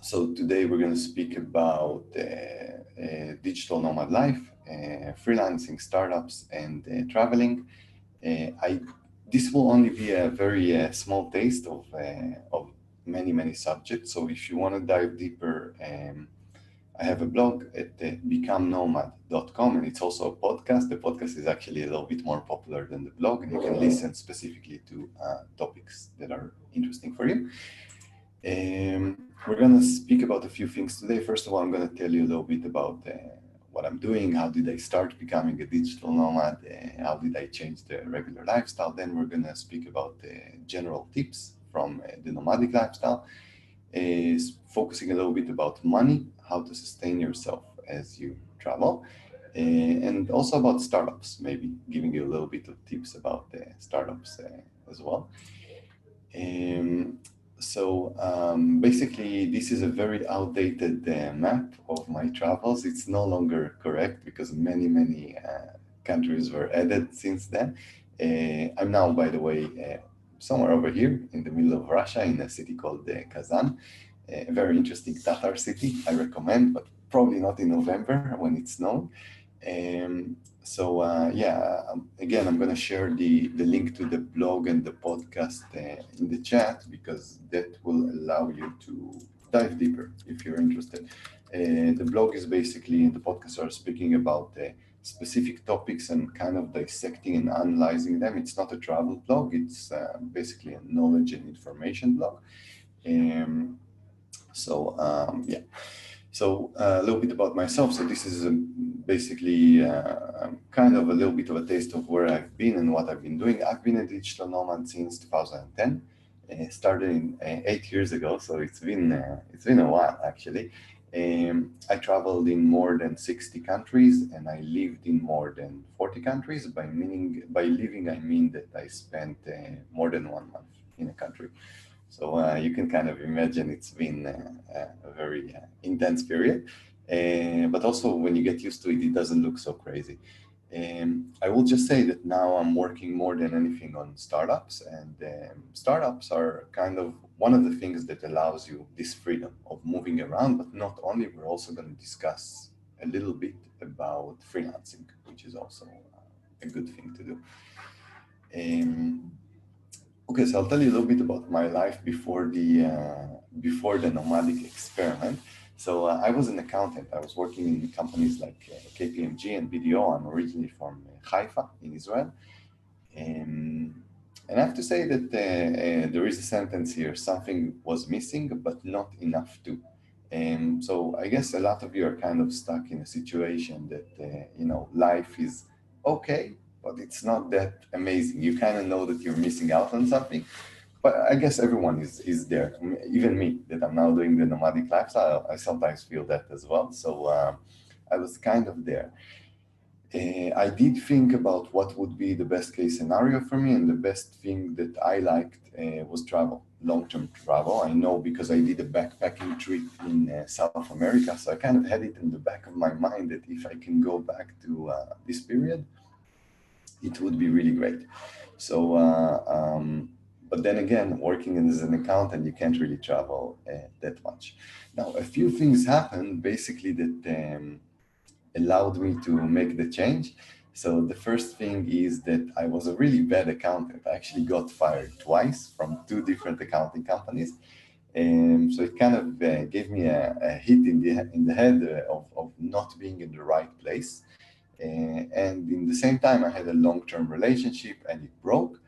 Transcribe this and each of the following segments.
So today we're going to speak about digital nomad life, freelancing, startups, and traveling. I This will only be a very small taste of many subjects. So if you want to dive deeper, I have a blog at becomenomad.com, and it's also a podcast. The podcast is actually a little bit more popular than the blog, and you can listen specifically to topics that are interesting for you. We're going to speak about a few things today. First of all, I'm going to tell you a little bit about what I'm doing. How did I start becoming a digital nomad? How did I change the regular lifestyle? Then we're going to speak about general tips from the nomadic lifestyle, is focusing a little bit about money, how to sustain yourself as you travel, and also about startups, maybe giving you a little bit of tips about startups as well. Um, Basically, this is a very outdated map of my travels. It's no longer correct because many countries were added since then. I'm now, by the way, somewhere over here in the middle of Russia in a city called Kazan, a very interesting Tatar city. I recommend, but probably not in November when it's snowing. Again, I'm going to share the link to the blog and the podcast in the chat because that will allow you to dive deeper if you're interested. The blog is basically, the podcast are speaking about specific topics and kind of dissecting and analyzing them. It's not a travel blog, it's basically a knowledge and information blog. Um, so, yeah. So a little bit about myself. So this is basically kind of a little bit of a taste of where I've been and what I've been doing. I've been a digital nomad since 2010. Started 8 years ago, so it's been a while actually. I traveled in more than 60 countries, and I lived in more than 40 countries. By living, I mean that I spent more than 1 month in a country. So you can kind of imagine it's been a very intense period. But also, when you get used to it, it doesn't look so crazy. I will just say that now I'm working more than anything on startups, and startups are kind of one of the things that allows you this freedom of moving around. But not only, we're also going to discuss a little bit about freelancing, which is also a good thing to do. Um, Okay, so I'll tell you a little bit about my life before the nomadic experiment. So I was an accountant. I was working in companies like KPMG and BDO. I'm originally from Haifa in Israel. Um, and I have to say that there is a sentence here, something was missing, but not enough to. So I guess a lot of you are kind of stuck in a situation that, life is okay, but it's not that amazing. You kind of know that you're missing out on something, but I guess everyone is there. Even me, that I'm now doing the nomadic lifestyle, I sometimes feel that as well. So I was kind of there. I did think about what would be the best case scenario for me, and the best thing that I liked was travel, long-term travel. I know because I did a backpacking trip in South America, so I kind of had it in the back of my mind that if I can go back to this period, it would be really great. So, but then again, working as an accountant, you can't really travel that much. Now, a few things happened basically that allowed me to make the change. So the first thing is that I was a really bad accountant. I actually got fired twice from two different accounting companies. And so it kind of gave me a hit in the head of not being in the right place. And in the same time, I had a long-term relationship and it broke.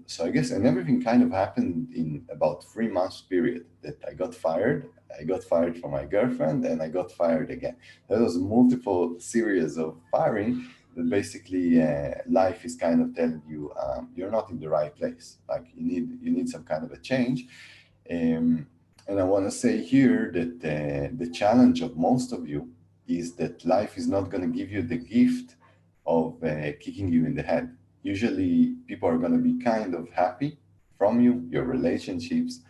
So I guess, and everything kind of happened in about 3 months period that I got fired. I got fired from my girlfriend and I got fired again. There was multiple series of firing that basically life is kind of telling you you're not in the right place. Like you need some kind of a change. Um, and I want to say here that the challenge of most of you is that life is not going to give you the gift of kicking you in the head. Usually, people are going to be kind of happy from you, your relationships,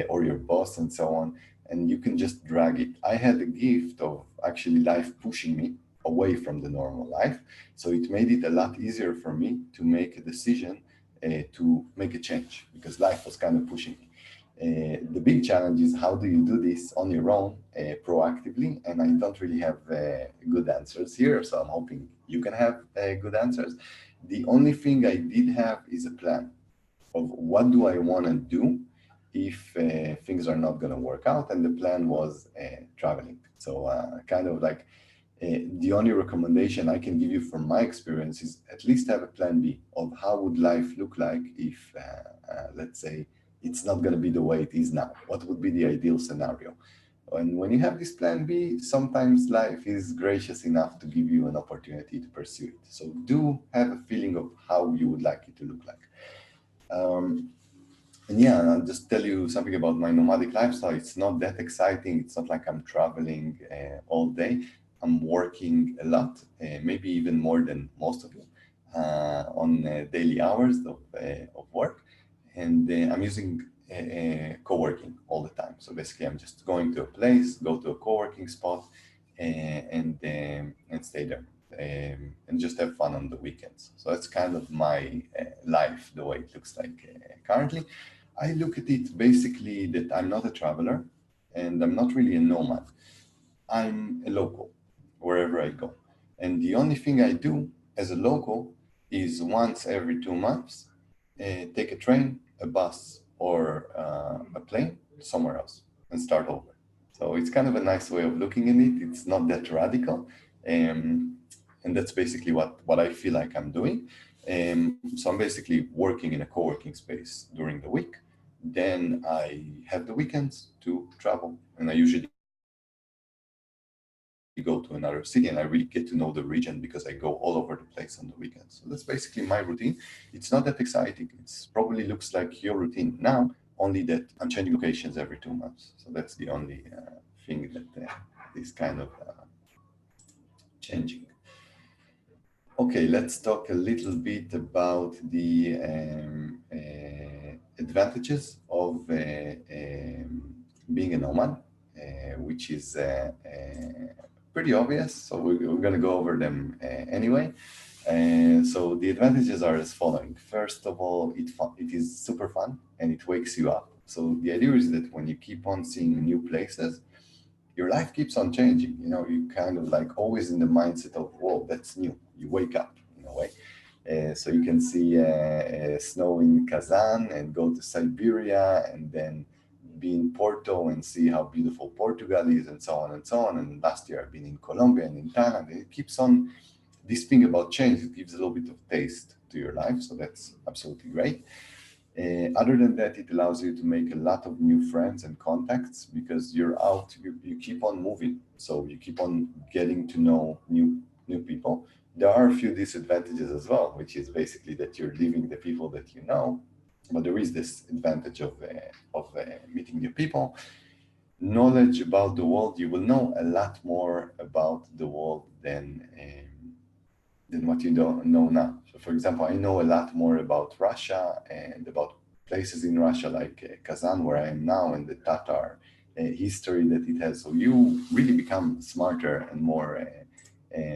or your boss, and so on, and you can just drag it. I had the gift of actually life pushing me away from the normal life, so it made it a lot easier for me to make a decision to make a change because life was kind of pushing me. The big challenge is how do you do this on your own proactively? And I don't really have good answers here, so I'm hoping you can have good answers. The only thing I did have is a plan of what do I want to do if things are not going to work out, and the plan was traveling. So kind of like the only recommendation I can give you from my experience is at least have a plan B of how would life look like if, let's say, it's not going to be the way it is now. What would be the ideal scenario? And when you have this plan B, sometimes life is gracious enough to give you an opportunity to pursue it. So do have a feeling of how you would like it to look like. And yeah, I'll just tell you something about my nomadic lifestyle. It's not that exciting. It's not like I'm traveling all day. I'm working a lot, maybe even more than most of you, on daily hours of work. And I'm using co-working all the time. So basically, I'm just going to a place, go to a co-working spot, and stay there. And just have fun on the weekends. So that's kind of my life, the way it looks like currently. I look at it basically that I'm not a traveler and I'm not really a nomad. I'm a local wherever I go. And the only thing I do as a local is once every 2 months, take a train, a bus, or a plane somewhere else and start over. So it's kind of a nice way of looking at it. It's not that radical. And that's basically what I feel like I'm doing. So I'm basically working in a co-working space during the week. Then I have the weekends to travel, and I usually go to another city, and I really get to know the region because I go all over the place on the weekends. So that's basically my routine. It's not that exciting. It probably looks like your routine now, only that I'm changing locations every 2 months. So that's the only thing that is kind of changing. Okay, let's talk a little bit about the advantages of being a nomad, which is pretty obvious. So we're going to go over them anyway. So the advantages are as following. First of all, it is super fun and it wakes you up. So the idea is that when you keep on seeing new places, your life keeps on changing. You know, you kind of like always in the mindset of, whoa, that's new. You wake up in a way. So you can see snow in Kazan and go to Siberia and then be in Porto and see how beautiful Portugal is and so on and so on. And last year I've been in Colombia and in Thailand. It keeps on, this thing about change, it gives a little bit of taste to your life. So that's absolutely great. Other than that, it allows you to make a lot of new friends and contacts because you're out, you keep on moving. So you keep on getting to know new people. There are a few disadvantages as well, which is basically that you're leaving the people that you know, but there is this advantage of meeting new people. Knowledge about the world, you will know a lot more about the world than what you don't know now. So for example, I know a lot more about Russia and about places in Russia like Kazan, where I am now, and the Tatar history that it has. So you really become smarter and more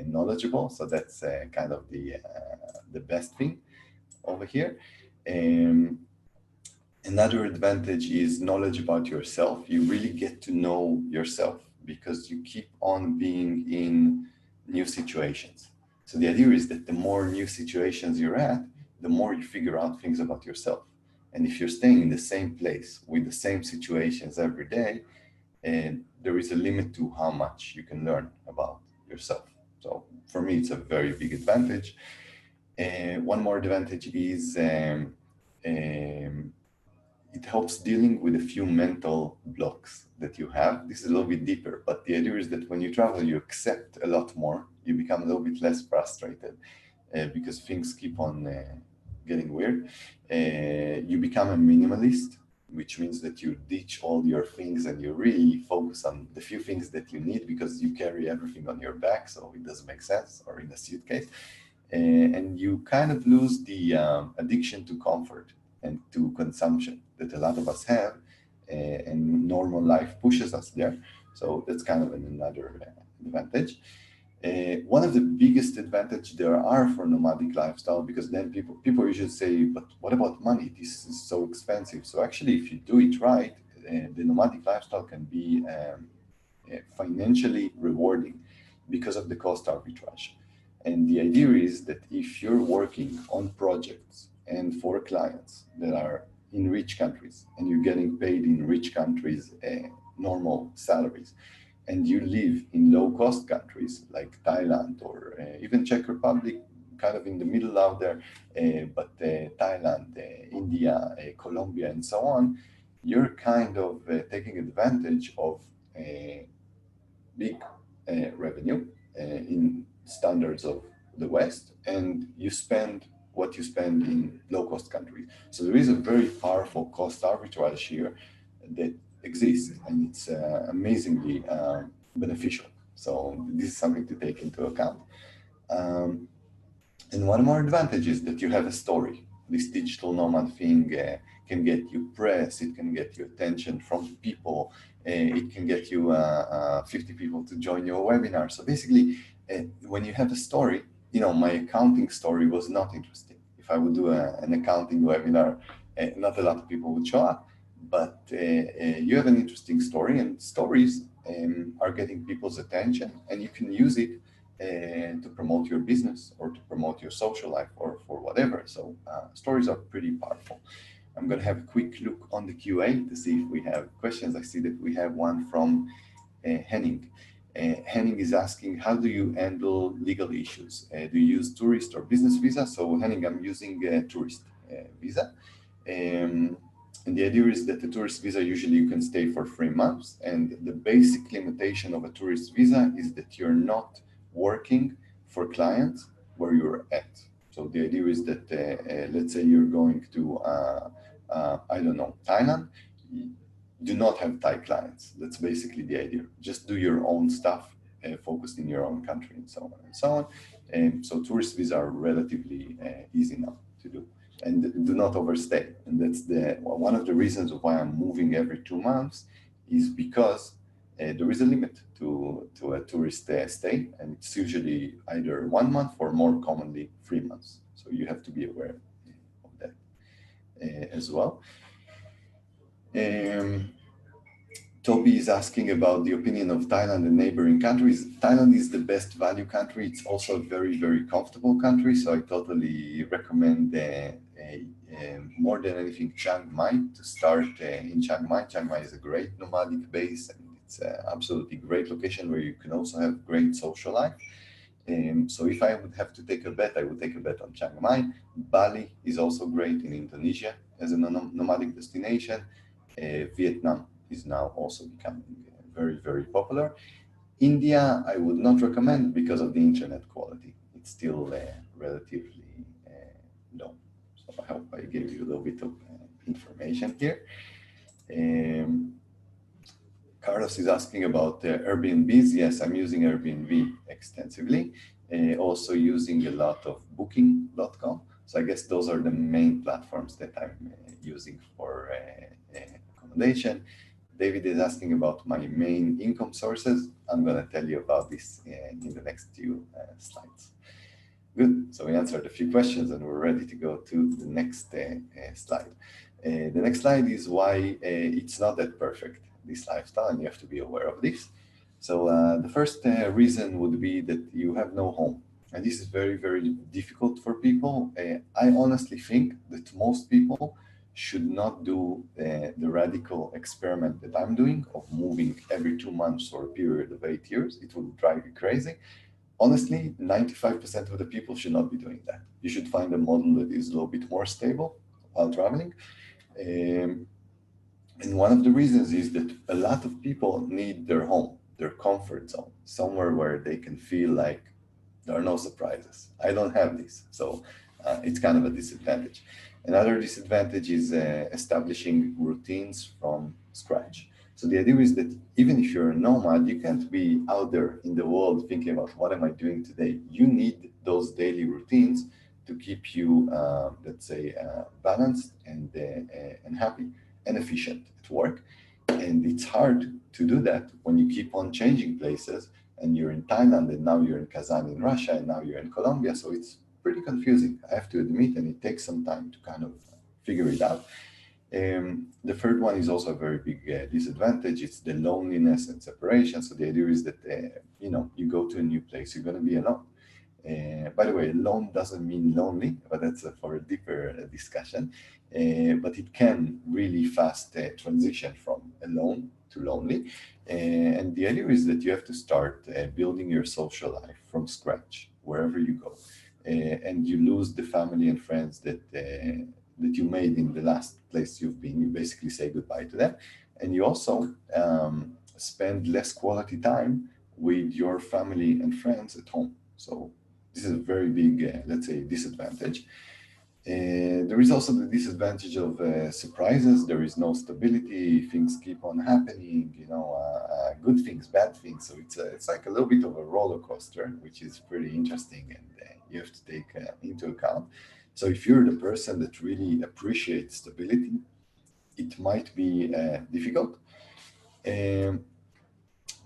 knowledgeable. So that's kind of the best thing over here. Another advantage is knowledge about yourself. You really get to know yourself because you keep on being in new situations. So the idea is that the more new situations you're at, the more you figure out things about yourself. And if you're staying in the same place with the same situations every day, and there is a limit to how much you can learn about yourself. So for me, it's a very big advantage. One more advantage is it helps dealing with a few mental blocks that you have. This is a little bit deeper, but the idea is that when you travel, you accept a lot more. You become a little bit less frustrated because things keep on getting weird. You become a minimalist, which means that you ditch all your things and you really focus on the few things that you need because you carry everything on your back, so it doesn't make sense, or in a suitcase. And you kind of lose the addiction to comfort and to consumption that a lot of us have, and normal life pushes us there. So that's kind of another advantage. One of the biggest advantage there are for nomadic lifestyle, because then people usually say, but what about money? This is so expensive. So actually, if you do it right, the nomadic lifestyle can be financially rewarding because of the cost arbitrage. And the idea is that if you're working on projects and for clients that are in rich countries and you're getting paid in rich countries normal salaries, and you live in low-cost countries like Thailand or even Czech Republic, kind of in the middle out there, but Thailand, India, Colombia, and so on, you're kind of taking advantage of big revenue in standards of the West, and you spend what you spend in low-cost countries. So there is a very powerful cost arbitrage here that exists, and it's amazingly beneficial. So this is something to take into account. And one more advantage is that you have a story. This digital nomad thing can get you press, it can get you attention from people, it can get you 50 people to join your webinar. So basically, when you have a story, my accounting story was not interesting. If I would do an accounting webinar, not a lot of people would show up, but you have an interesting story, and stories are getting people's attention, and you can use it to promote your business or to promote your social life or for whatever. So stories are pretty powerful. I'm going to have a quick look on the QA to see if we have questions. I see that we have one from Henning. Henning is asking, how do you handle legal issues? Do you use tourist or business visa? So Henning, I'm using a tourist visa. And the idea is that the tourist visa, usually you can stay for 3 months. And the basic limitation of a tourist visa is that you're not working for clients where you're at. So the idea is that, let's say you're going to, I don't know, Thailand, do not have Thai clients. That's basically the idea. Just do your own stuff, focused in your own country and so on and so on. And so tourist visas are relatively easy now to do, and do not overstay. And that's one of the reasons why I'm moving every 2 months is because there is a limit to a tourist stay, and it's usually either 1 month or more commonly 3 months. So you have to be aware of that as well. Toby is asking about the opinion of Thailand and neighboring countries. Thailand is the best value country. It's also a very, very comfortable country. So I totally recommend more than anything Chiang Mai to start in Chiang Mai. Chiang Mai is a great nomadic base, and it's an absolutely great location where you can also have great social life. So if I would have to take a bet, I would take a bet on Chiang Mai. Bali is also great in Indonesia as a nomadic destination. Vietnam is now also becoming very, very popular. India, I would not recommend because of the internet quality. It's still relatively low. So I hope I gave you a little bit of information here. Carlos is asking about Airbnbs. Yes, I'm using Airbnb extensively. Also using a lot of booking.com. So I guess those are the main platforms that I'm using for accommodation. David is asking about my main income sources. I'm going to tell you about this in the next few slides. Good. So we answered a few questions and we're ready to go to the next slide. The next slide is why it's not that perfect, this lifestyle, and you have to be aware of this. So the first reason would be that you have no home. And this is very, very difficult for people. I honestly think that most people should not do the radical experiment that I'm doing of moving every 2 months for a period of 8 years. It will drive you crazy. Honestly, 95% of the people should not be doing that. You should find a model that is a little bit more stable while traveling. And one of the reasons is that a lot of people need their home, their comfort zone, somewhere where they can feel like there are no surprises. I don't have this, so it's kind of a disadvantage. Another disadvantage is establishing routines from scratch. So the idea is that even if you're a nomad, you can't be out there in the world thinking about what am I doing today. You need those daily routines to keep you, let's say, balanced and happy and efficient at work. And it's hard to do that when you keep on changing places and you're in Thailand and now you're in Kazan in Russia and now you're in Colombia. So it's pretty confusing, I have to admit, and it takes some time to kind of figure it out. The third one is also a very big disadvantage. It's the loneliness and separation. So the idea is that you go to a new place, you're going to be alone. By the way, alone doesn't mean lonely, but that's for a deeper discussion. But it can really fast transition from alone to lonely. And the idea is that you have to start building your social life from scratch, wherever you go. And you lose the family and friends that you made in the last place you've been. You basically say goodbye to them. And you also spend less quality time with your family and friends at home. So this is a very big, let's say, disadvantage. There is also the disadvantage of surprises. There is no stability. Things keep on happening, good things, bad things. So it's like a little bit of a roller coaster, which is pretty interesting, and you have to take into account. So if you're the person that really appreciates stability, it might be difficult. Um,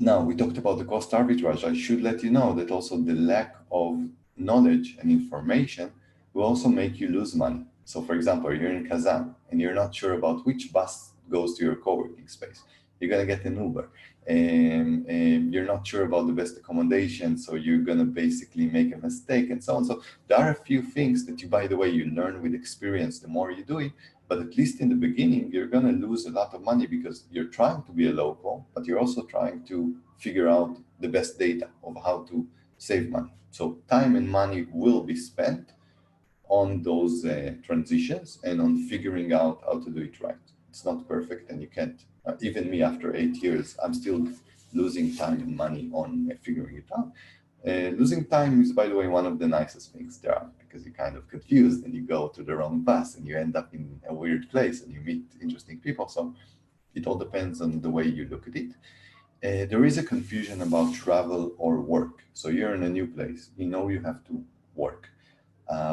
Now, we talked about the cost arbitrage. I should let you know that also the lack of knowledge and information will also make you lose money. So, for example, you're in Kazan and you're not sure about which bus goes to your co-working space. You're going to get an Uber, and you're not sure about the best accommodation. So you're going to basically make a mistake and so on. So there are a few things that you, by the way, you learn with experience the more you do it. But at least in the beginning, you're going to lose a lot of money because you're trying to be a local, but you're also trying to figure out the best data of how to save money. So time and money will be spent on those transitions and on figuring out how to do it right. It's not perfect, and you can't. Even me, after 8 years, I'm still losing time and money on figuring it out. Losing time is, by the way, one of the nicest things there are, because you're kind of confused and you go to the wrong bus and you end up in a weird place and you meet interesting people. So it all depends on the way you look at it. There is a confusion about travel or work. So you're in a new place, you have to work,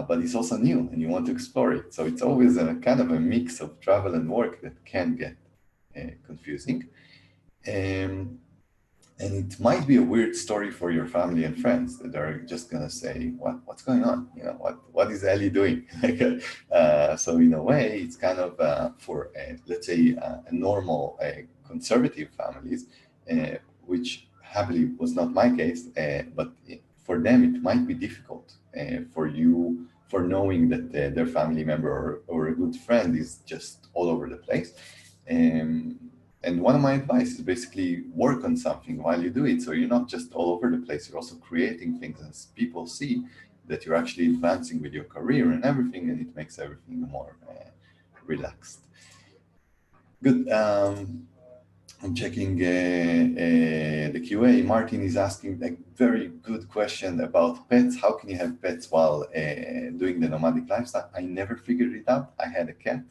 but it's also new and you want to explore it. So it's always a kind of a mix of travel and work that can get confusing. Um, and it might be a weird story for your family and friends that are just gonna say, "What's going on? What is Eli doing?" So in a way, it's kind of for let's say a normal conservative families, which happily was not my case, but for them it might be difficult for knowing that their family member or a good friend is just all over the place. Um, and one of my advice is basically work on something while you do it. So you're not just all over the place, you're also creating things, and people see that you're actually advancing with your career and everything, and it makes everything more relaxed. Good. I'm checking the QA. Martin is asking a very good question about pets. How can you have pets while doing the nomadic lifestyle? I never figured it out. I had a cat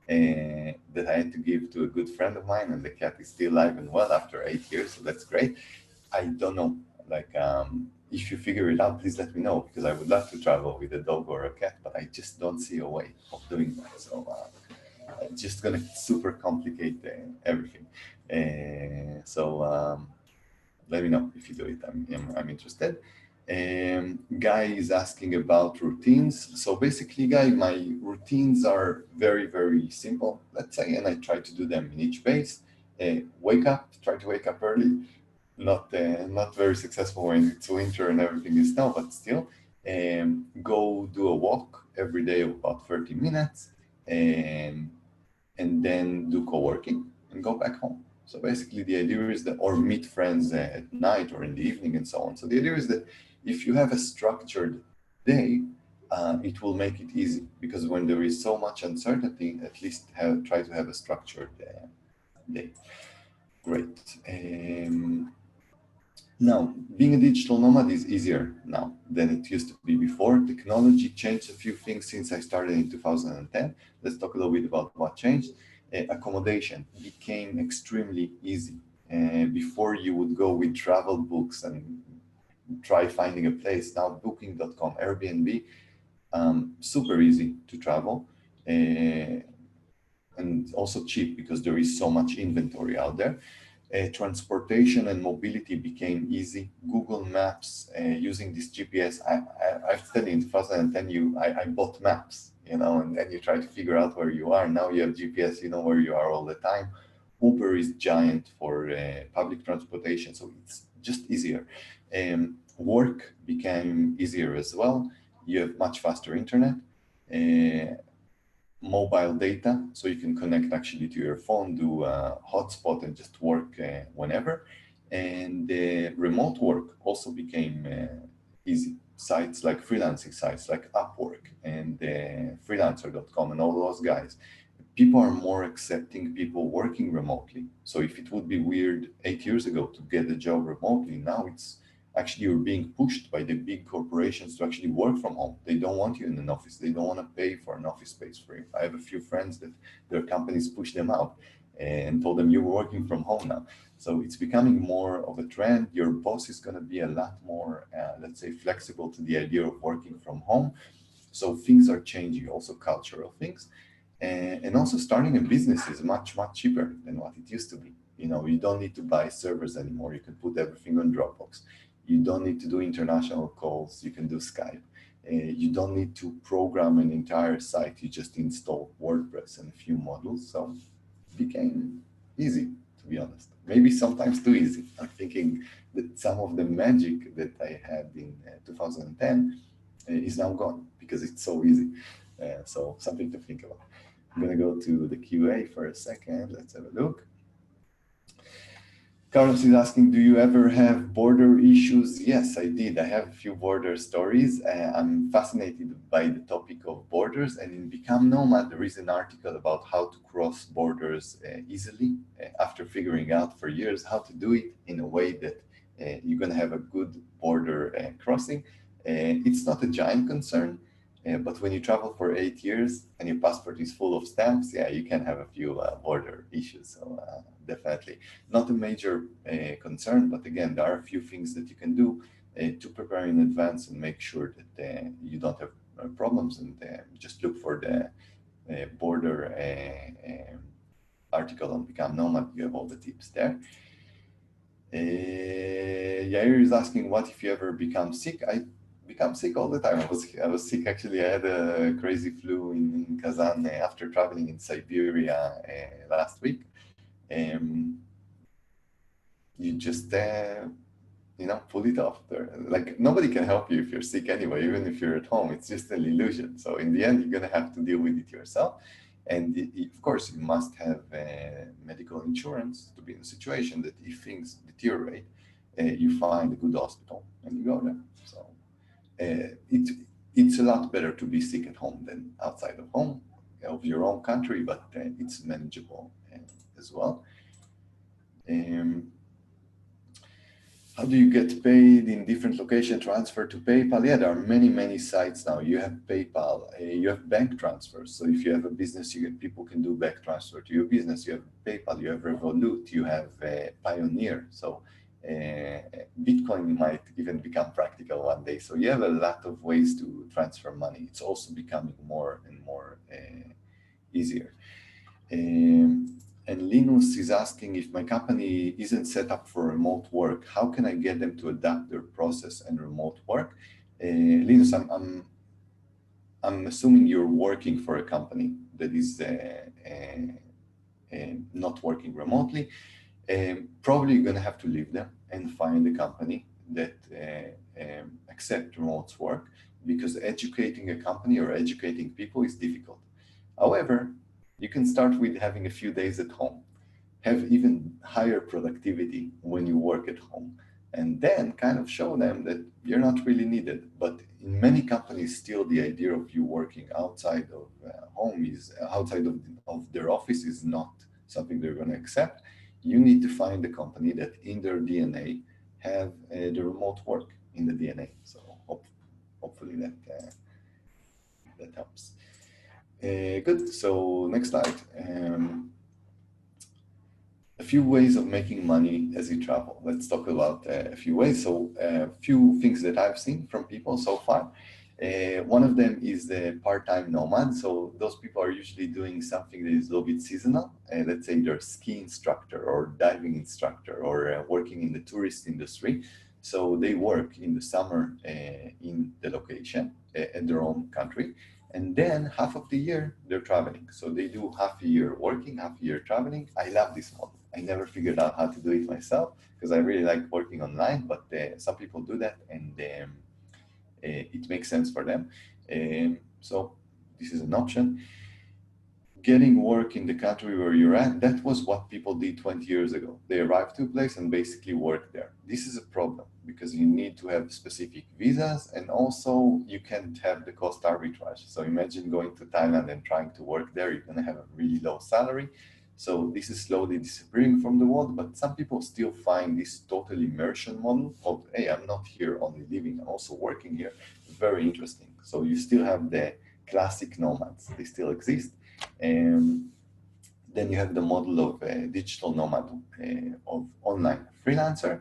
that I had to give to a good friend of mine, and the cat is still alive and well after 8 years, so that's great. I don't know, like, if you figure it out, please let me know, because I would love to travel with a dog or a cat, but I just don't see a way of doing that. So it's just gonna super complicate everything. So let me know if you do it. I'm interested. Guy is asking about routines. So basically, Guy, my routines are very, very simple, let's say, and I try to do them in each base. Try to wake up early. Not very successful when it's winter and everything is snow, but still. Go do a walk every day of about 30 minutes, and then do co-working and go back home. So basically the idea is that, or meet friends at night or in the evening and so on. So the idea is that if you have a structured day, it will make it easy, because when there is so much uncertainty, at least try to have a structured day. Great. Now, being a digital nomad is easier now than it used to be before. Technology changed a few things since I started in 2010. Let's talk a little bit about what changed. Accommodation became extremely easy. Before you would go with travel books and try finding a place. Now, booking.com, Airbnb, super easy to travel. And also cheap, because there is so much inventory out there. Transportation and mobility became easy. Google Maps, using this GPS. I've studied in 2010, I bought maps, and then you try to figure out where you are. Now you have GPS, you know where you are all the time. Uber is giant for public transportation, so it's just easier. Work became easier as well. You have much faster internet, mobile data, so you can connect actually to your phone, do a hotspot, and just work whenever. And remote work also became easy. Sites like freelancing sites like Upwork and freelancer.com and all those guys, people are more accepting people working remotely. So if it would be weird 8 years ago to get a job remotely, now it's actually you're being pushed by the big corporations to actually work from home. They don't want you in an office. They don't want to pay for an office space for you. I have a few friends that their companies push them out and told them you're working from home now. So it's becoming more of a trend. Your boss is going to be a lot more, let's say, flexible to the idea of working from home. So things are changing, also cultural things. And also starting a business is much, much cheaper than what it used to be. You don't need to buy servers anymore. You can put everything on Dropbox. You don't need to do international calls. You can do Skype. You don't need to program an entire site. You just install WordPress and a few modules. So it became easy, to be honest. Maybe sometimes too easy. I'm thinking that some of the magic that I had in 2010 is now gone because it's so easy. So something to think about. I'm going to go to the QA for a second. Let's have a look. Carlos is asking, do you ever have border issues? Yes, I did. I have a few border stories. I'm fascinated by the topic of borders, and in Become Nomad, there is an article about how to cross borders easily after figuring out for years how to do it in a way that you're going to have a good border crossing. It's not a giant concern, but when you travel for 8 years and your passport is full of stamps, yeah, you can have a few border issues. So definitely not a major concern, but again, there are a few things that you can do to prepare in advance and make sure that you don't have problems. And just look for the border article on Become Nomad. You have all the tips there. Yair is asking, what if you ever become sick? I become sick all the time. I was sick actually. I had a crazy flu in Kazan after traveling in Siberia last week. You just pull it off. Like nobody can help you if you're sick anyway, even if you're at home. It's just an illusion. So in the end, you're gonna have to deal with it yourself. And of course, you must have medical insurance to be in a situation that if things deteriorate, you find a good hospital and you go there. So it's a lot better to be sick at home than outside of home, of your own country, but it's manageable as well. How do you get paid in different locations? Transfer to PayPal? Yeah, there are many, many sites now. You have PayPal, you have bank transfers. So if you have a business, people can do bank transfer to your business. You have PayPal, you have Revolut, you have Pioneer. So Bitcoin might even become practical one day. So you have a lot of ways to transfer money. It's also becoming more and more easier. And Linus is asking, if my company isn't set up for remote work, how can I get them to adapt their process and remote work? Linus, I'm assuming you're working for a company that is not working remotely. Probably you're going to have to leave them and find a company that accepts remote work, because educating a company or educating people is difficult. However, you can start with having a few days at home, have even higher productivity when you work at home, and then kind of show them that you're not really needed. But in many companies, still the idea of you working outside of home is outside of their office is not something they're going to accept. You need to find a company that in their DNA have the remote work in the DNA. So hopefully that helps. Good. So next slide. A few ways of making money as you travel. Let's talk about a few ways. So a few things that I've seen from people so far. One of them is the part-time nomad. So those people are usually doing something that is a little bit seasonal. Let's say they're ski instructor or diving instructor or working in the tourist industry. So they work in the summer in the location in their own country. And then half of the year, they're traveling. So they do half a year working, half a year traveling. I love this model. I never figured out how to do it myself because I really like working online, but some people do that, and it makes sense for them. So this is an option. Getting work in the country where you're at, that was what people did 20 years ago. They arrived to a place and basically worked there. This is a problem because you need to have specific visas, and also you can't have the cost arbitrage. So imagine going to Thailand and trying to work there, you're going to have a really low salary. So this is slowly disappearing from the world, but some people still find this total immersion model of, hey, I'm not here only living, I'm also working here. Very interesting. So you still have the classic nomads, they still exist. And then you have the model of digital nomad, of online freelancer.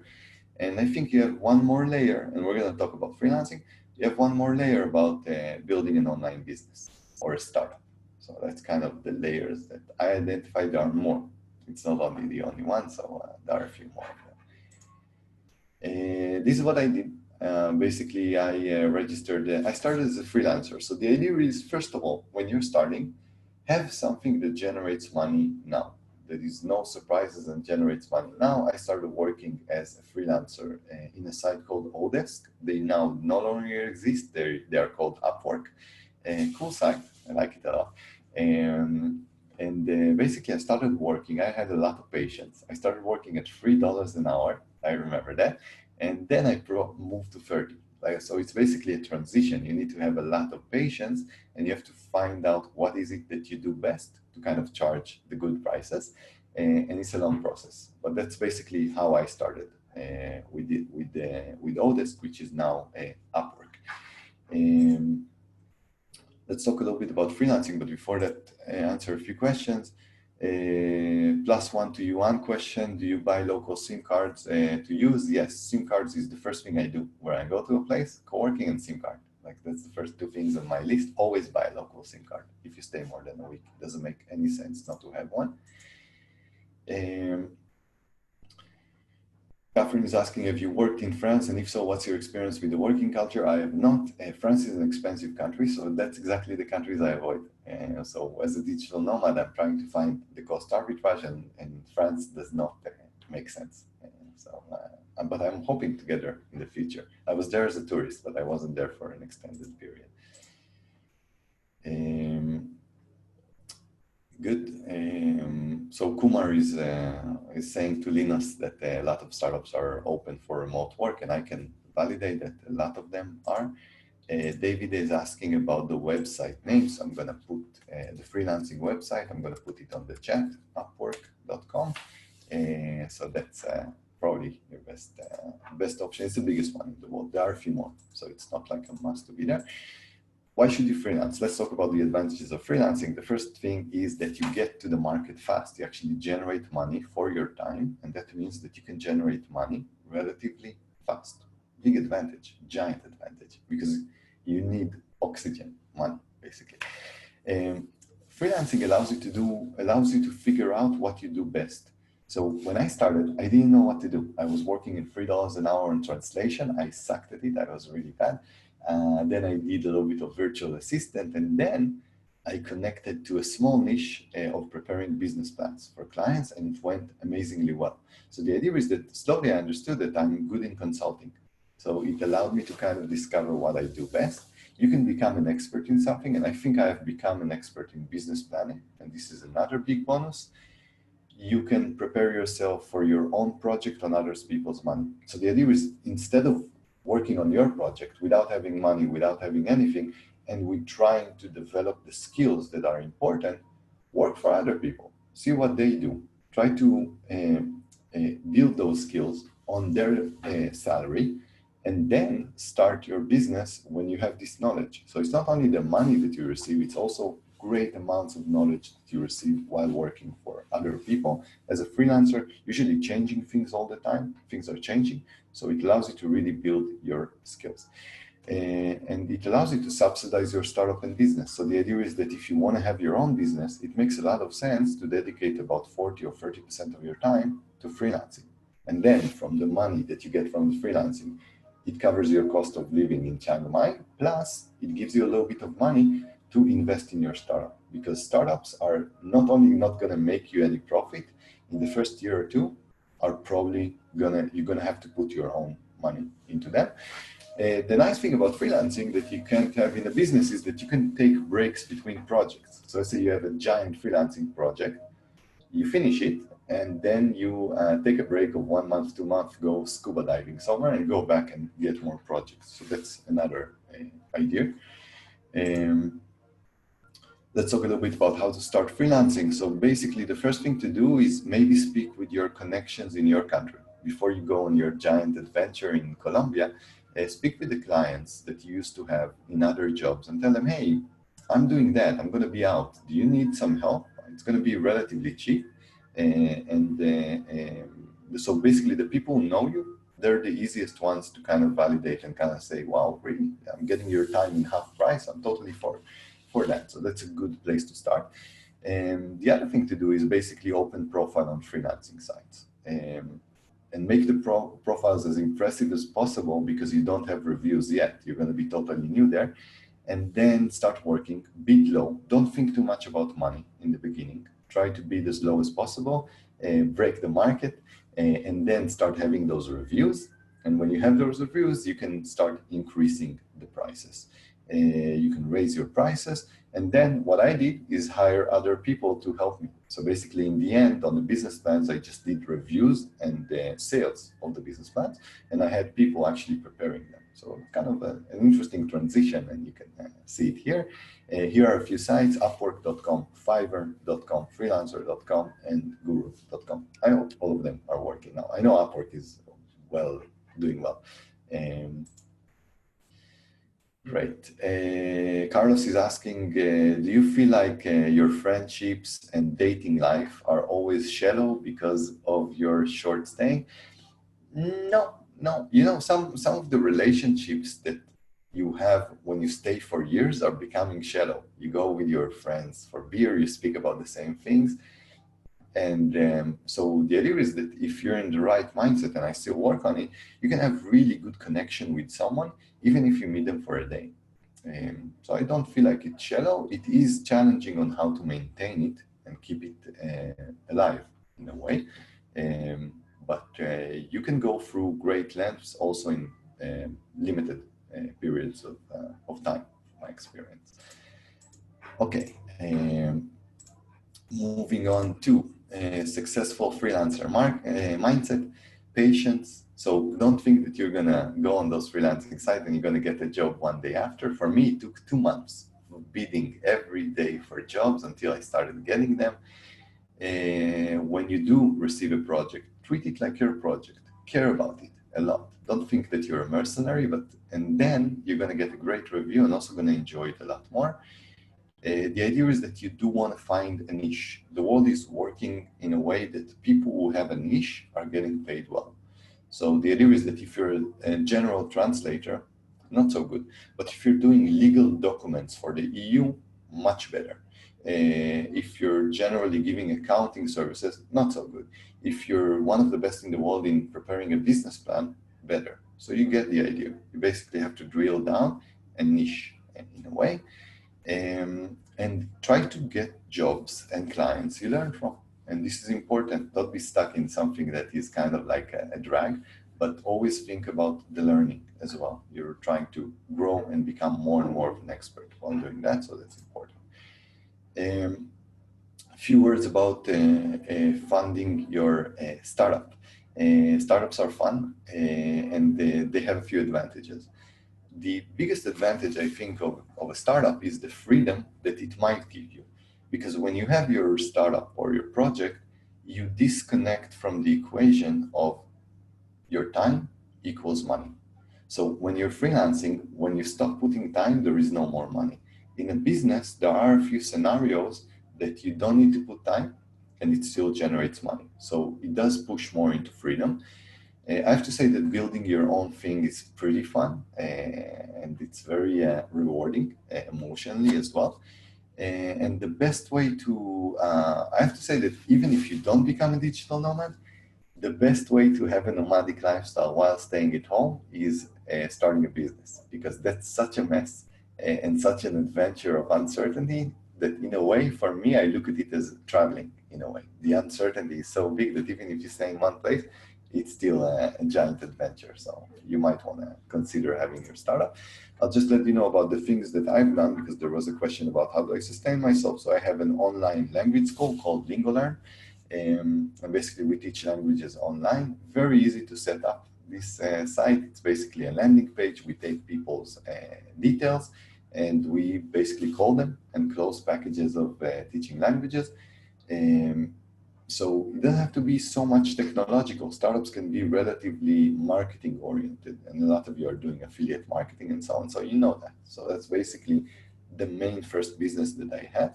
And I think you have one more layer, and we're going to talk about freelancing. You have one more layer about building an online business or a startup. So that's kind of the layers that I identified. There are more. It's not only the only one, so there are a few more. This is what I did. Basically, I registered. I started as a freelancer. So the idea is, first of all, when you're starting, have something that generates money now. There is no surprises and generates money now. I started working as a freelancer in a site called Odesk. They now no longer exist. They are called Upwork. Cool site. I like it a lot. And basically, I started working. I had a lot of patience. I started working at $3 an hour. I remember that. And then I moved to 30. So it's basically a transition. You need to have a lot of patience, and you have to find out what is it that you do best to kind of charge the good prices. And it's a long process. But that's basically how I started with Odesk, which is now Upwork. Let's talk a little bit about freelancing, but before that, answer a few questions. Plus one to you, one question: do you buy local SIM cards to use? Yes, SIM cards is the first thing I do when I go to a place. Coworking and SIM card, like that's the first two things on my list. Always buy a local SIM card. If you stay more than a week, it doesn't make any sense not to have one. Catherine is asking, have you worked in France? And if so, what's your experience with the working culture? I have not. France is an expensive country, so that's exactly the countries I avoid. So as a digital nomad, I'm trying to find the cost arbitrage, and France does not make sense. But I'm hoping to get there in the future. I was there as a tourist, but I wasn't there for an extended period. Good. So Kumar is saying to Linus that a lot of startups are open for remote work, and I can validate that a lot of them are. David is asking about the website name, so I'm going to put the freelancing website. I'm going to put it on the chat, upwork.com. So that's probably your best option. It's the biggest one in the world. There are a few more, so it's not like a must to be there. Why should you freelance? Let's talk about the advantages of freelancing. The first thing is that you get to the market fast. You actually generate money for your time, and that means that you can generate money relatively fast. Big advantage, giant advantage, because you need oxygen, money, basically. Freelancing allows you to figure out what you do best. So when I started, I didn't know what to do. I was working in $3 an hour on translation. I sucked at it. I was really bad. Then I did a little bit of virtual assistant, and then I connected to a small niche of preparing business plans for clients, and it went amazingly well. So the idea is that slowly I understood that I'm good in consulting. So it allowed me to kind of discover what I do best. You can become an expert in something, and I think I have become an expert in business planning, and this is another big bonus. You can prepare yourself for your own project on other people's money. So the idea is, instead of working on your project without having money, without having anything, and with trying to develop the skills that are important, work for other people. See what they do. Try to build those skills on their salary, and then start your business when you have this knowledge. So it's not only the money that you receive, it's also great amounts of knowledge that you receive while working for other people. As a freelancer, usually changing things all the time. Things are changing. So it allows you to really build your skills. And it allows you to subsidize your startup and business. So the idea is that if you want to have your own business, it makes a lot of sense to dedicate about 40 or 30% of your time to freelancing. And then from the money that you get from the freelancing, it covers your cost of living in Chiang Mai, plus it gives you a little bit of money to invest in your startup, because startups are not only not going to make you any profit in the first year or two, are probably you're gonna have to put your own money into them. The nice thing about freelancing that you can't have in a business is that you can take breaks between projects. So let's say you have a giant freelancing project, you finish it, and then you take a break of 1 month, 2 months, go scuba diving somewhere and go back and get more projects. So that's another idea. Let's talk a little bit about how to start freelancing. So basically the first thing to do is maybe speak with your connections in your country. Before you go on your giant adventure in Colombia, speak with the clients that you used to have in other jobs and tell them, hey, I'm doing that, I'm gonna be out. Do you need some help? It's gonna be relatively cheap. So basically the people who know you, they're the easiest ones to kind of validate and kind of say, wow, really, I'm getting your time in half price, I'm totally for that. So that's a good place to start. And the other thing to do is basically open profile on freelancing sites. And make the profiles as impressive as possible, because you don't have reviews yet. You're going to be totally new there. And then start working, bid low. Don't think too much about money in the beginning. Try to bid as low as possible, break the market, and then start having those reviews. And when you have those reviews, you can start increasing the prices. You can raise your prices. And then what I did is hire other people to help me. So basically in the end, on the business plans, I just did reviews and sales of the business plans. And I had people actually preparing them. So kind of an interesting transition, and you can see it here. Here are a few sites: Upwork.com, Fiverr.com, Freelancer.com, and Guru.com. I know all of them are working now. I know Upwork is doing well. Great. Carlos is asking, do you feel like your friendships and dating life are always shallow because of your short stay? No. Some of the relationships that you have when you stay for years are becoming shallow. You go with your friends for beer, you speak about the same things. And so the idea is that if you're in the right mindset, and I still work on it, you can have really good connection with someone, even if you meet them for a day. So I don't feel like it's shallow. It is challenging on how to maintain it and keep it alive in a way. But you can go through great lengths also in limited periods of time, from my experience. Okay. Moving on to successful freelancer mindset, patience. So don't think that you're gonna go on those freelancing sites and you're gonna get a job one day after. For me, it took 2 months of bidding every day for jobs until I started getting them. When you do receive a project, treat it like your project. Care about it a lot. Don't think that you're a mercenary, and then you're gonna get a great review and also gonna enjoy it a lot more. The idea is that you do want to find a niche. The world is working in a way that people who have a niche are getting paid well. So the idea is that if you're a general translator, not so good. But if you're doing legal documents for the EU, much better. If you're generally giving accounting services, not so good. If you're one of the best in the world in preparing a business plan, better. So you get the idea. You basically have to drill down and niche in a way. And try to get jobs and clients you learn from. And this is important. Don't be stuck in something that is kind of like a drag, but always think about the learning as well. You're trying to grow and become more and more of an expert while doing that, so that's important. A few words about funding your startup. Startups are fun and they have a few advantages. The biggest advantage, I think, of a startup is the freedom that it might give you. Because when you have your startup or your project, you disconnect from the equation of your time equals money. So when you're freelancing, when you stop putting time, there is no more money. In a business, there are a few scenarios that you don't need to put time and it still generates money. So it does push more into freedom. I have to say that building your own thing is pretty fun and it's very rewarding emotionally as well. And the best way to, I have to say that even if you don't become a digital nomad, the best way to have a nomadic lifestyle while staying at home is starting a business, because that's such a mess. and such an adventure of uncertainty that in a way, for me, I look at it as traveling in a way. The uncertainty is so big that even if you stay in one place, it's still a giant adventure. So you might want to consider having your startup. I'll just let you know about the things that I've done because there was a question about how do I sustain myself. So I have an online language school called LingoLearn. And basically we teach languages online, very easy to set up. This site, it's basically a landing page. We take people's details and we basically call them and close packages of teaching languages. So it doesn't have to be so much technological. Startups can be relatively marketing oriented, and a lot of you are doing affiliate marketing and so on. So you know that. So that's basically the main first business that I had.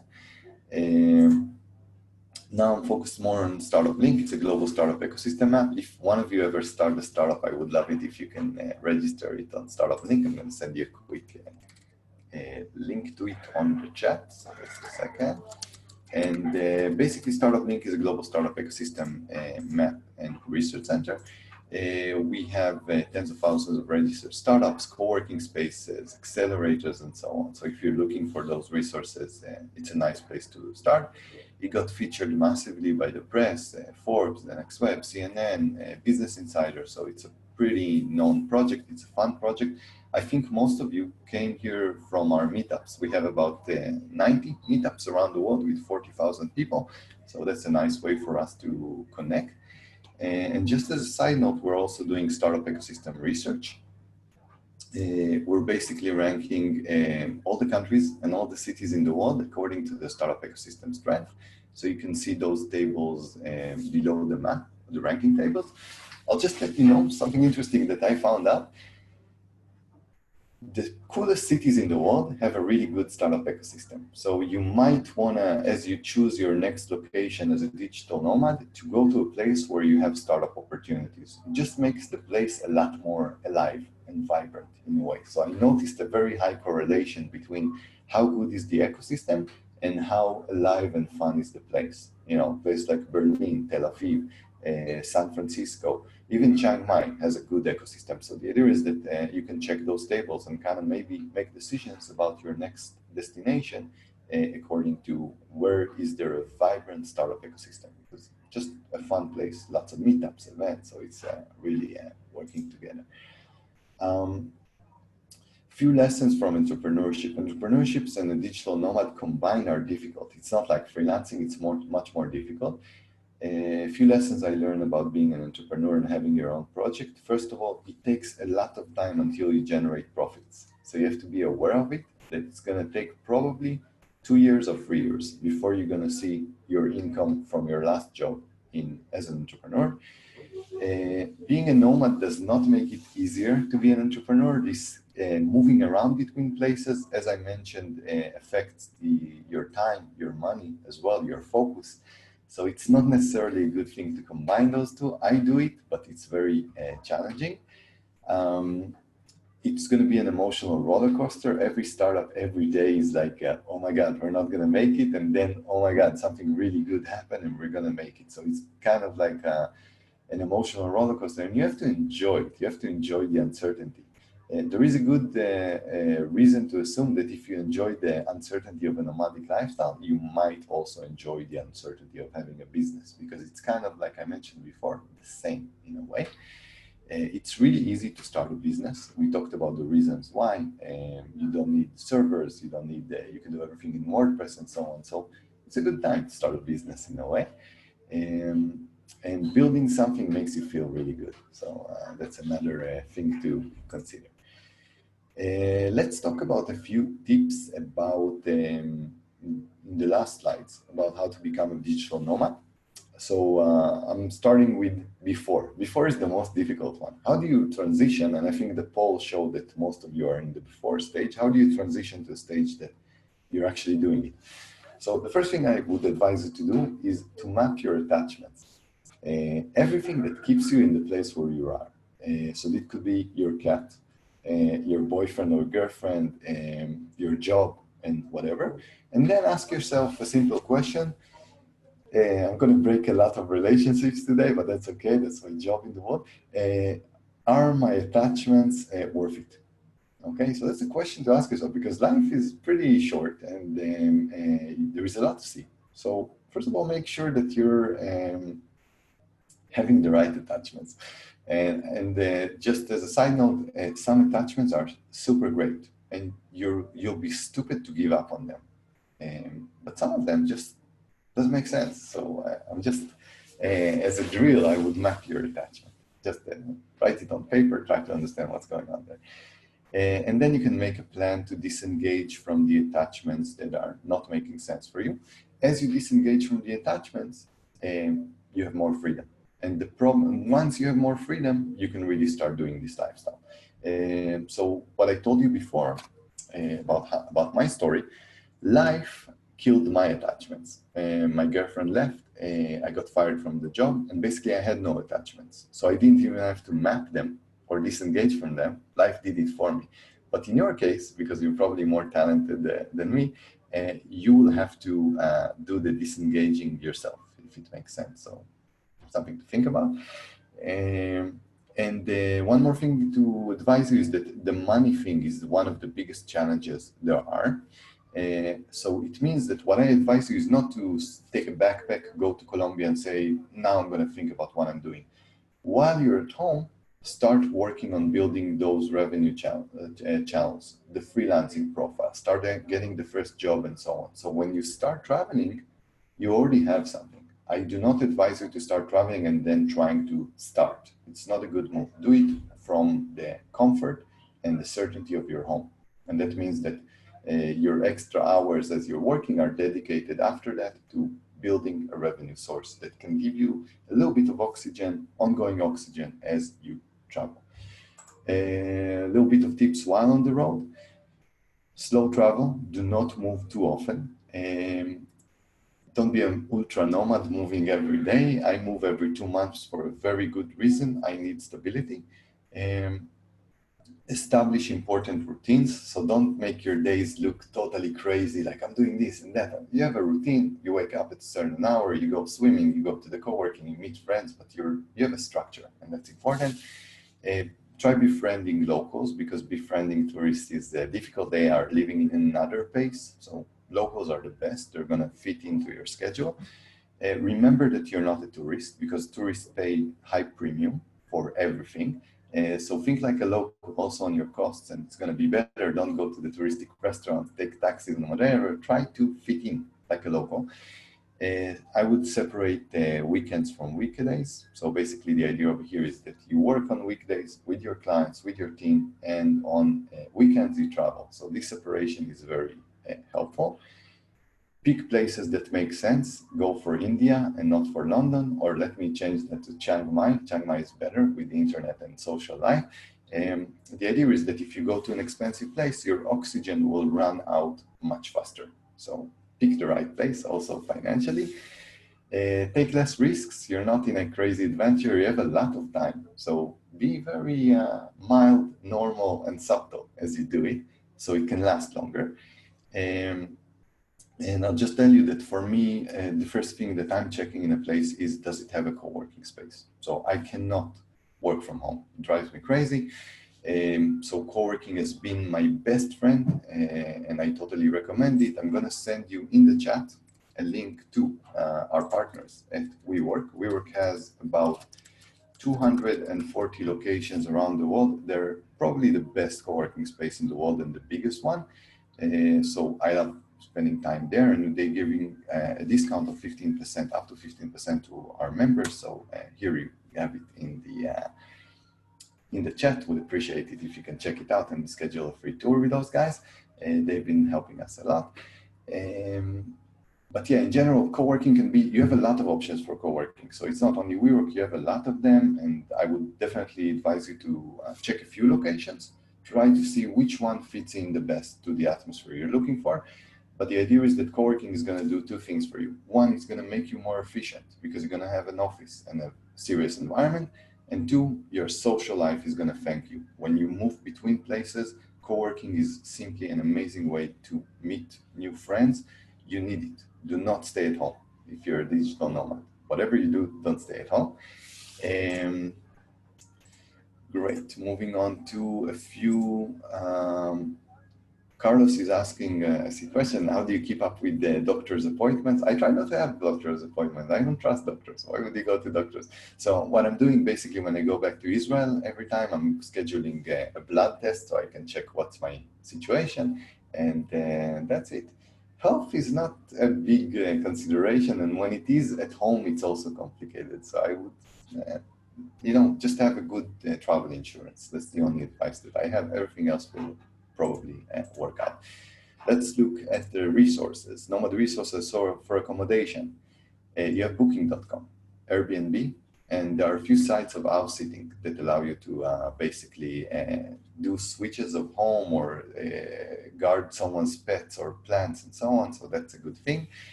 Now I'm focused more on StartupBlink. It's a global startup ecosystem app. If one of you ever start a startup, I would love it if you can register it on StartupBlink. I'm going to send you a quick link to it on the chat. So just a second. And basically, StartupBlink is a global startup ecosystem map and research center. We have tens of thousands of registered startups, co-working spaces, accelerators, and so on. So if you're looking for those resources, it's a nice place to start. It got featured massively by the press, Forbes, the Next Web, CNN, Business Insider. So it's a pretty known project. It's a fun project. I think most of you came here from our meetups. We have about 90 meetups around the world with 40,000 people. So that's a nice way for us to connect. And just as a side note, we're also doing startup ecosystem research. We're basically ranking all the countries and all the cities in the world according to the startup ecosystem strength. So you can see those tables below the map, the ranking tables. I'll just let you know something interesting that I found out. The coolest cities in the world have a really good startup ecosystem. So you might want to, as you choose your next location as a digital nomad, to go to a place where you have startup opportunities. It just makes the place a lot more alive and vibrant in a way. So I noticed a very high correlation between how good is the ecosystem and how alive and fun is the place. You know, places like Berlin, Tel Aviv, San Francisco, even Chiang Mai has a good ecosystem. So the idea is that you can check those tables and kind of maybe make decisions about your next destination according to where is there a vibrant startup ecosystem. Because just a fun place, lots of meetups, events. So it's really working together. Few lessons from entrepreneurship. Entrepreneurships and a digital nomad combined are difficult. It's not like freelancing, it's much more difficult. A few lessons I learned about being an entrepreneur and having your own project. First of all, it takes a lot of time until you generate profits. So you have to be aware of it, that it's going to take probably 2 years or 3 years before you're going to see your income from your last job as an entrepreneur. Being a nomad does not make it easier to be an entrepreneur. This moving around between places, as I mentioned, affects your time, your money as well, your focus. So it's not necessarily a good thing to combine those two. I do it, but it's very challenging. It's going to be an emotional roller coaster. Every startup, every day is like, oh my God, we're not going to make it. And then, oh my God, something really good happened and we're going to make it. So it's kind of like an emotional roller coaster. And you have to enjoy it. You have to enjoy the uncertainty. There is a good reason to assume that if you enjoy the uncertainty of a nomadic lifestyle, you might also enjoy the uncertainty of having a business, because it's kind of, like I mentioned before, the same in a way. It's really easy to start a business. We talked about the reasons why. You don't need servers, you don't need, you can do everything in WordPress and so on. So it's a good time to start a business in a way. And building something makes you feel really good. So that's another thing to consider. Let's talk about a few tips about, in the last slides, about how to become a digital nomad. So I'm starting with before. Before is the most difficult one. How do you transition? And I think the poll showed that most of you are in the before stage. How do you transition to a stage that you're actually doing it? So the first thing I would advise you to do is to map your attachments. Everything that keeps you in the place where you are. So it could be your cat, your boyfriend or girlfriend, your job, and whatever. And then ask yourself a simple question. I'm going to break a lot of relationships today, but that's okay. That's my job in the world. Are my attachments worth it? Okay, so that's a question to ask yourself because life is pretty short and there is a lot to see. So first of all, make sure that you're having the right attachments. And just as a side note, some attachments are super great, and you'll be stupid to give up on them. But some of them just doesn't make sense. So I'm just as a drill, I would map your attachment. Just write it on paper, try to understand what's going on there. And then you can make a plan to disengage from the attachments that are not making sense for you. As you disengage from the attachments, you have more freedom. And the problem, once you have more freedom, you can really start doing this lifestyle. So what I told you before about my story, life killed my attachments. My girlfriend left, I got fired from the job, and basically I had no attachments. So I didn't even have to map them or disengage from them. Life did it for me. But in your case, because you're probably more talented than me, you will have to do the disengaging yourself, if it makes sense. So something to think about. And one more thing to advise you is that the money thing is one of the biggest challenges there are. So it means that what I advise you is not to take a backpack, go to Colombia and say, now I'm going to think about what I'm doing. While you're at home, start working on building those revenue channels, the freelancing profile, start getting the first job and so on. So when you start traveling, you already have something. I do not advise you to start traveling and then trying to start. It's not a good move. Do it from the comfort and the certainty of your home. And that means that your extra hours as you're working are dedicated after that to building a revenue source that can give you a little bit of oxygen, ongoing oxygen as you travel. A little bit of tips while on the road. Slow travel, do not move too often. Don't be an ultra nomad moving every day. I move every 2 months for a very good reason. I need stability. Establish important routines. So don't make your days look totally crazy, like I'm doing this and that. You have a routine. You wake up at a certain hour, you go swimming, you go to the co-working, you meet friends, but you have a structure, and that's important. Try befriending locals, because befriending tourists is difficult. They are living in another pace. So locals are the best. They're going to fit into your schedule. Remember that you're not a tourist, because tourists pay high premium for everything. So think like a local also on your costs, and it's going to be better. Don't go to the touristic restaurant, take taxis and whatever. Try to fit in like a local. I would separate weekends from weekdays. So basically the idea over here is that you work on weekdays with your clients, with your team, and on weekends you travel. So this separation is very helpful. Pick places that make sense. Go for India and not for London, or let me change that to Chiang Mai. Chiang Mai is better with the internet and social life. The idea is that if you go to an expensive place, your oxygen will run out much faster. So pick the right place, also financially. Take less risks. You're not in a crazy adventure. You have a lot of time. So be very mild, normal, and subtle as you do it, so it can last longer. And I'll just tell you that for me, the first thing that I'm checking in a place is, does it have a co-working space? So I cannot work from home. It drives me crazy. So co-working has been my best friend, and I totally recommend it. I'm going to send you in the chat a link to our partners at WeWork. WeWork has about 240 locations around the world. They're probably the best co-working space in the world and the biggest one. So I love spending time there, and they're giving a discount of 15%, up to 15% to our members. So here you have it in the chat. Would appreciate it if you can check it out and schedule a free tour with those guys. They've been helping us a lot. But yeah, in general, co-working can be, you have a lot of options for co-working. So it's not only WeWork, you have a lot of them. And I would definitely advise you to check a few locations, try to see which one fits in the best to the atmosphere you're looking for. But the idea is that co-working is going to do two things for you. One, it's going to make you more efficient, because you're going to have an office and a serious environment. And two, your social life is going to thank you. When you move between places, co-working is simply an amazing way to meet new friends. You need it. Do not stay at home if you're a digital nomad. Whatever you do, don't stay at home. Great. Moving on to a few. Carlos is asking a question. How do you keep up with the doctor's appointments? I try not to have doctor's appointments. I don't trust doctors. Why would you go to doctors? So what I'm doing basically when I go back to Israel, every time I'm scheduling a blood test so I can check what's my situation. And that's it. Health is not a big consideration. And when it is at home, it's also complicated. So I would just have a good travel insurance. That's the only advice that I have. Everything else will probably work out. Let's look at the resources. Nomad Resources. So for accommodation, you have booking.com, Airbnb, and there are a few sites of house sitting that allow you to basically do switches of home or guard someone's pets or plants and so on. So that's a good thing.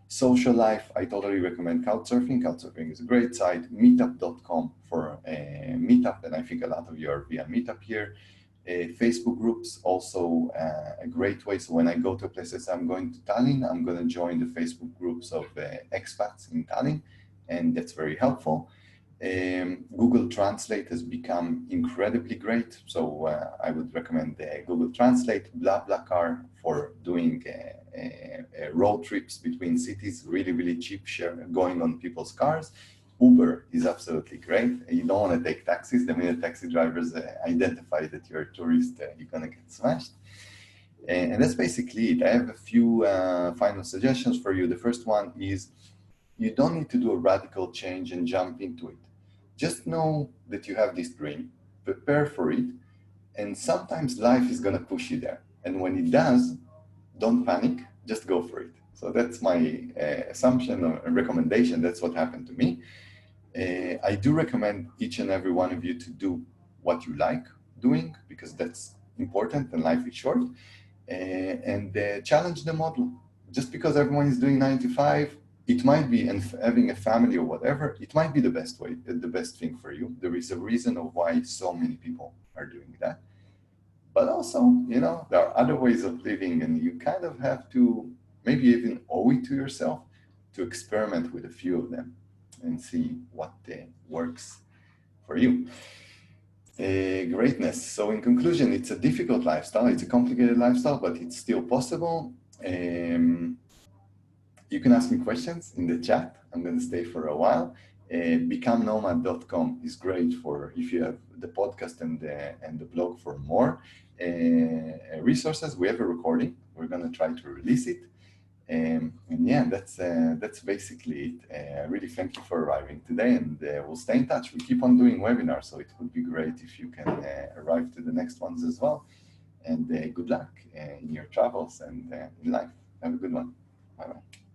Social life, I totally recommend Couchsurfing. Couchsurfing is a great site. Meetup.com for Meetup, and I think a lot of you are via Meetup here. Facebook groups, also a great way. So when I go to places, I'm going to Tallinn, I'm going to join the Facebook groups of expats in Tallinn, and that's very helpful. Google Translate has become incredibly great. So I would recommend Google Translate, BlaBlaCar for doing road trips between cities, really, really cheap, going on people's cars. Uber is absolutely great. You don't want to take taxis. The minute taxi drivers identify that you're a tourist, you're going to get smashed. And that's basically it. I have a few final suggestions for you. The first one is you don't need to do a radical change and jump into it. Just know that you have this dream, prepare for it, and sometimes life is going to push you there. And when it does, don't panic, just go for it. So that's my assumption or recommendation. That's what happened to me. I do recommend each and every one of you to do what you like doing, because that's important and life is short. And challenge the model. Just because everyone is doing 9 to 5, it might be, and having a family or whatever, it might be the best way, the best thing for you. There is a reason of why so many people are doing that. But also, there are other ways of living, and you kind of have to maybe even owe it to yourself to experiment with a few of them and see what works for you. Greatness. So in conclusion, it's a difficult lifestyle. It's a complicated lifestyle, but it's still possible. You can ask me questions in the chat. I'm going to stay for a while. BecomeNomad.com is great for if you have the podcast and the blog for more resources. We have a recording. We're going to try to release it. And yeah, that's basically it. I really thank you for arriving today, and we'll stay in touch. We keep on doing webinars, so it would be great if you can arrive to the next ones as well. And good luck in your travels and in life. Have a good one. Bye-bye.